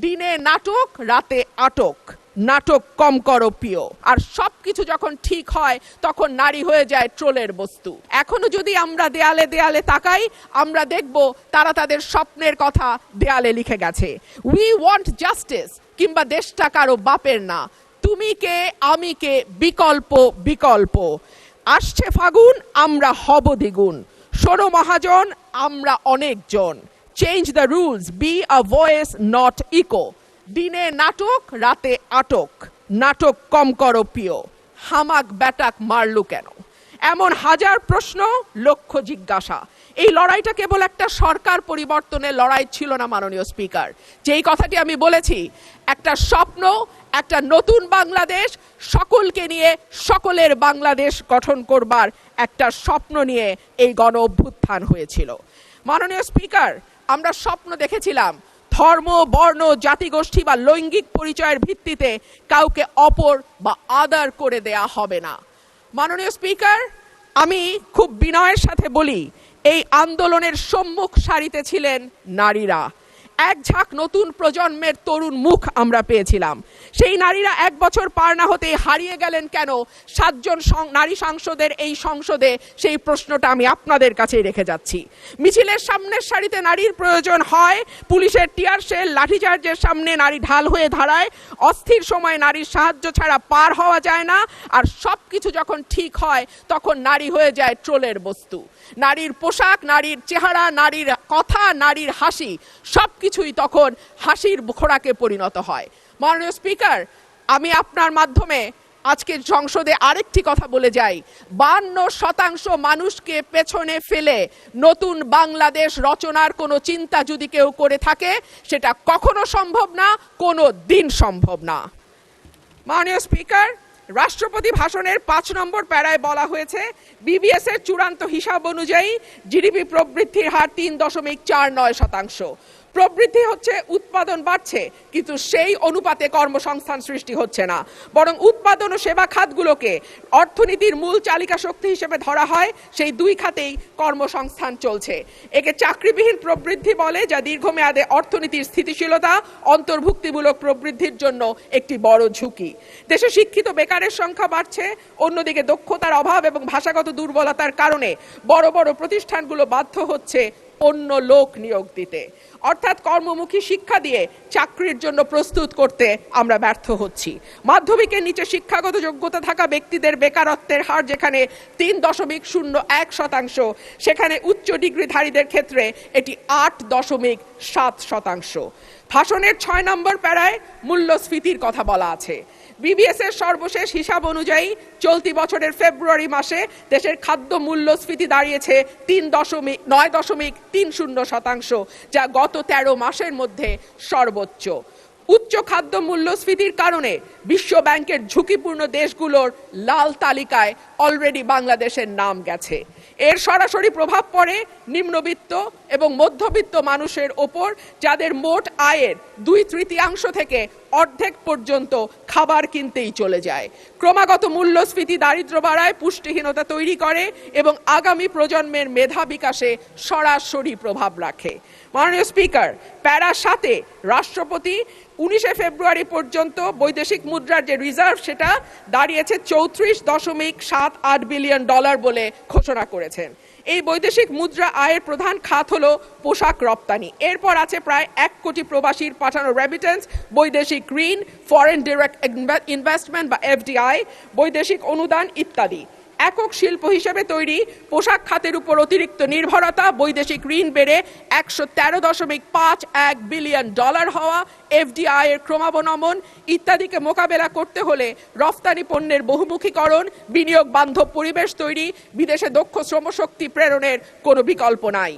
দিনে নাটক রাতে আটক, নাটক কম করো প্রিয়। আর সবকিছু যখন ঠিক হয় তখন নারী হয়ে যায় ট্রোলের বস্তু। এখনো যদি আমরা দেয়ালে দেয়ালে তাকাই, আমরা দেখব তারা তাদের স্বপ্নের কথা দেয়ালে লিখে গেছে। উই ওয়ান্ট জাস্টিস, কিংবা দেশটা কারো বাপের না, তুমি কে আমি কে, বিকল্প বিকল্প। আসছে ফাগুন, আমরা হব দ্বিগুণ, শোনো মহাজন আমরা অনেকজন। Change the rules, be a voice not echo. দিনে নাটক রাতে আটক, নাটক কম করো প্রিয়। হামাক ব্যাটাক মারলু কেন, এমন হাজার প্রশ্ন লক্ষ জিজ্ঞাসা। এই লড়াইটা কেবল একটা সরকার পরিবর্তনের লড়াই ছিল না মাননীয় স্পিকার। যেই কথাটি আমি বলেছি, একটা স্বপ্ন, একটা নতুন বাংলাদেশ, সকলকে নিয়ে সকলের বাংলাদেশ গঠন করবার একটা স্বপ্ন নিয়ে এই গণ অভ্যুত্থান হয়েছিল। মাননীয় স্পিকার, আমরা স্বপ্ন দেখেছিলাম ধর্ম, বর্ণ, জাতিগোষ্ঠী বা লৈঙ্গিক পরিচয়ের ভিত্তিতে কাউকে অপর বা আদার করে দেয়া হবে না। মাননীয় স্পিকার, আমি খুব বিনয়ের সাথে বলি, এই আন্দোলনের সম্মুখ সারিতে ছিলেন নারীরা। এক ঝাঁক নতুন প্রজন্মের তরুণ মুখ আমরা পেয়েছিলাম। সেই নারীরা 1 বছর পার না হতে হারিয়ে গেলেন কেন 7 জন নারী সাংসদের এই সংসদে, সেই প্রশ্নটা আমি আপনাদের কাছে রেখে যাচ্ছি। মিছিলের সামনের সারিতে নারীর প্রয়োজন হয়, পুলিশের টিয়ার শেল লাঠিচার্জের সামনে নারী ঢাল হয়ে দাঁড়ায়। অস্থির সময় নারীর সাহায্য ছাড়া পার হওয়া যায় না। আর সবকিছু যখন ঠিক হয় তখন নারী হয়ে যায় ট্রোলের বস্তু। নারীর পোশাক, নারীর চেহারা, নারীর কথা, নারীর হাসি, সবকিছুই তখন হাসির খোরাকে পরিণত হয়। মাননীয় স্পিকার, আমি আপনার মাধ্যমে আজকে সংসদে আরেকটি কথা বলে যাই। 52% মানুষকে পেছনে ফেলে নতুন বাংলাদেশ রচনার কোনো চিন্তা যদি কেউ করে থাকে, সেটা কখনো সম্ভব না, কোনো দিন সম্ভব না। মাননীয় স্পিকার, রাষ্ট্রপতি ভাষণের 5 নম্বর প্যারায় বলা হয়েছে, বিবিএস এর চূড়ান্ত হিসাব অনুযায়ী জিডিপি প্রবৃদ্ধির হার 3.49%। প্রবৃদ্ধি হচ্ছে, উৎপাদন বাড়ছে, কিন্তু সেই অনুপাতে কর্মসংস্থান সৃষ্টি হচ্ছে না। বরং উৎপাদন ও সেবা খাতগুলোকে অর্থনীতির মূল চালিকা শক্তি হিসেবে ধরা হয়, সেই 2 খাতেই কর্মসংস্থান চলছে। একে চাকরিবিহীন প্রবৃদ্ধি বলে, যা দীর্ঘমেয়াদে অর্থনীতির স্থিতিশীলতা, অন্তর্ভুক্তিমূলক প্রবৃদ্ধির জন্য একটি বড় ঝুঁকি। দেশে শিক্ষিত বেকারের সংখ্যা বাড়ছে, অন্যদিকে দক্ষতার অভাব এবং ভাষাগত দুর্বলতার কারণে বড় বড় প্রতিষ্ঠানগুলো বাধ্য হচ্ছে অন্য লোক নিয়োগ দিতে। অর্থাৎ কর্মমুখী শিক্ষা দিয়ে চাকরির জন্য প্রস্তুত করতে আমরা ব্যর্থ হচ্ছি। মাধ্যমিকের নিচে শিক্ষাগত যোগ্যতা থাকা ব্যক্তিদের বেকারত্বের হার যেখানে 3.01%, সেখানে উচ্চ ডিগ্রিধারীদের ক্ষেত্রে এটি 8.7%। ভাষণের 6 নম্বর প্যারায় মূল্যস্ফীতির কথা বলা আছে। বিবিএস এর সর্বশেষ হিসাব অনুযায়ী চলতি বছরের ফেব্রুয়ারি মাসে দেশের খাদ্য মূল্যস্ফীতি দাঁড়িয়েছে 9.30%, যা গত 13 মাসের মধ্যে সর্বোচ্চ। উচ্চ খাদ্য মূল্যস্ফীতির কারণে বিশ্ব ব্যাংকের ঝুঁকিপূর্ণ দেশগুলোর লাল তালিকায় অলরেডি বাংলাদেশের নাম গেছে। এর সরাসরি প্রভাব পড়ে নিম্নবিত্ত এবং মধ্যবিত্ত মানুষের ওপর, যাদের মোট আয়ের 2/3 থেকে অর্ধেক পর্যন্ত খাবার কিনতেই চলে যায়। ক্রমাগত মূল্যস্ফীতি দারিদ্র্য বাড়ায়, পুষ্টিহীনতা তৈরি করে এবং আগামী প্রজন্মের মেধা বিকাশে সরাসরি প্রভাব রাখে। মাননীয় স্পিকার, প্যারা 7-এ রাষ্ট্রপতি 19 ফেব্রুয়ারি পর্যন্ত বৈদেশিক মুদ্রার যে রিজার্ভ, সেটা দাঁড়িয়েছে $34.78 বিলিয়ন বলে ঘোষণা করেছেন। এই বৈদেশিক মুদ্রা আয়ের প্রধান খাত হলো পোশাক রপ্তানি। এরপর আছে প্রায় 1 কোটি প্রবাসীর পাঠানো রেমিটেন্স, বৈদেশিক ঋণ, ফরেন ডিরেক্ট ইনভেস্টমেন্ট বা FDI, বৈদেশিক অনুদান ইত্যাদি। একক শিল্প হিসেবে তৈরি পোশাক খাতের উপর অতিরিক্ত নির্ভরতা, বৈদেশিক ঋণ বেড়ে $113.51 বিলিয়ন হওয়া, FDI এর ক্রমাবনমন ইত্যাদিকে মোকাবেলা করতে হলে রফতানি পণ্যের বহুমুখীকরণ, বিনিয়োগ বান্ধব পরিবেশ তৈরি, বিদেশে দক্ষ শ্রমশক্তি প্রেরণের কোনো বিকল্প নাই।